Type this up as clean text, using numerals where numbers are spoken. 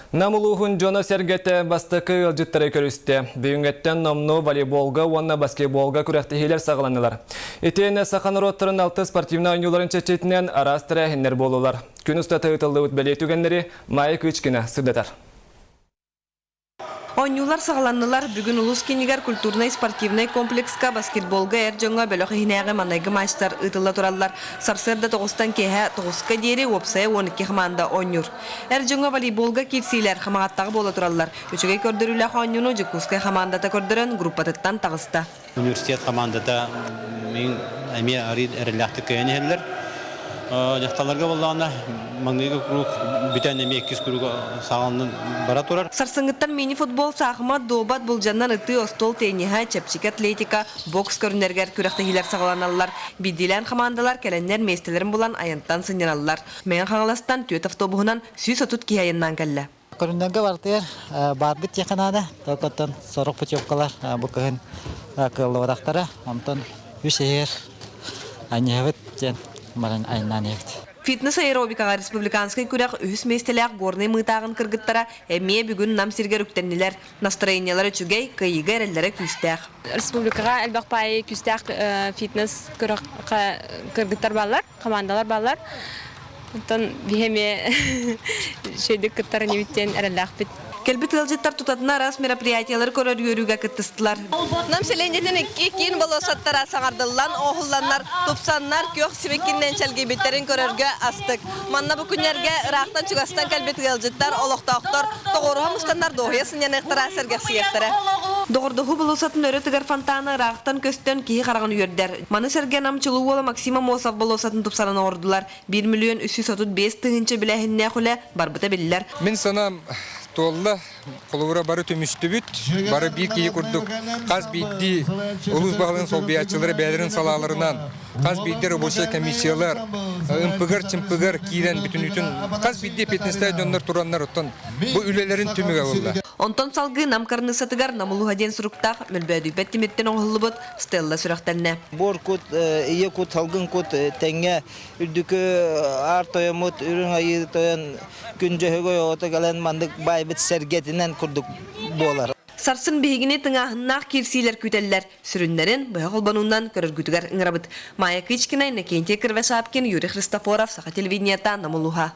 Намулуғын жона сәргеті бастықы ылжыттары көрісті. Бүйінгеттен номну волейболға, онна баскетболға күрәқті хейлер сағыланылар. Етені сақан роттырын 6 спортивна ойнуларын чәчетінен арас тірәхінлер болулар. Күн ұста тығытылды өтбәлей түгендері майы күчкіні сұрдатар. Ойнулар сағаланылар бүгін улус кенігер культурный спортивный комплекска баскетболға әржонға бөліғі хинәғі манайғы матчтар ұтылы тұралар. Сарсырда 9-тан кеға 9-қа дері опсая 12 қаманда ойнур. Әржонға волейболға кетсейлер қамағаттағы болы тұралар. Өчіге көрдірілі ойнуны жүкускай қамандата көрдірін группатыттан тағыста. Университет қамандата мен әме арид әріләқті көйені әлілер. Яқталарға болғанда маңнайғы күрік бүтән әме 2 күрік сағалының бара тұрар. Сарсыңғыттан мини-футбол сағыма добат бұл жаннан ұтты остол тейніға, чәпчік атлетика, бокс көрінергер күріқтігілер сағаланалар. Биддилен қамандалар кәләнлер мейстелерін болан айынттан сынyaналар. Мен қаңыластан төт автобуғынан сүйс отут кейайыннан кәлі. Көрінденгі бартыр, барбыт яқынады, тоқыттан сорық путевкалар, бұқығын қылы одақтары, онтан үшер, айневіт жен. Фитнес аэробикаға республиканскай күрәк үхіс мейстеләк горный мытағын кыргыттара әмие бүгін намсиргер үктеннелер. Настроениялары чүгей кайыға әрелері күстәк. Республикаға әлбәқ байы күстәк фитнес кыргыттар балар, командалар балар. Онтан бихеме шөйдік кыттары неметтен әреләқ бит. Келбет ылжыттар тұтатына рас мероприятиялар көрөр үйөрүгө кыттыстылар. Нам селендетен кейін болосаттара саңардылан, оғылланар, тупсаннар, көк сибеккиннен чәлгейбеттерін көрөргө астык. Манна бүкінерге ырақтан чугастан келбет ылжыттар, олықтақтар, тоғыруға мұстандар доғыясын янықтара сәргексиектері. Доғырдығы болосатын өрі тігер фонтаны ырақтан көстен кейі қараған үйердер. Маны сәрген амчылу ола Максима Мосов болосатын тупсараны ордылар. 1.335 тыңынчы біләхінне құлы барбыта білілер. Мен санам Толла қолуыра бары төмішті бүт, бары бір кейі күрдік. Қаз бейді ұлыз бағылын сол биятчылары бәлерін салаларынан, қаз бейді рабочий комиссиялар, ұмпығыр-чымпығыр кейден бүтін үтін, қаз бейді петнестай жонлар тұранлар ұттан. Бұл үлелерін түмігі олды. Онтон салғы намқарны сатығар намылуға ден сұрықтақ, мүлбәді бәттіметтен оғылы бұд, Стелла сұрақтанна. Бор кут, ие кут, салғын кут, тәңе, үрдікі ар тойымыт, үрін айы тойын күн жөйгөй оты кәлен мандық байбыт сәргетінен күрдік болар. Сарсын бейгіне тыңағыннақ керсейлер күтелілер. Сүрінлерін бұя қолбануынан көріргүтігер ұңырабыд. Майя Кычкинай, Накенте Кірвесапкин, Юрий Христофоров, Саха телевидениета, Намылуға.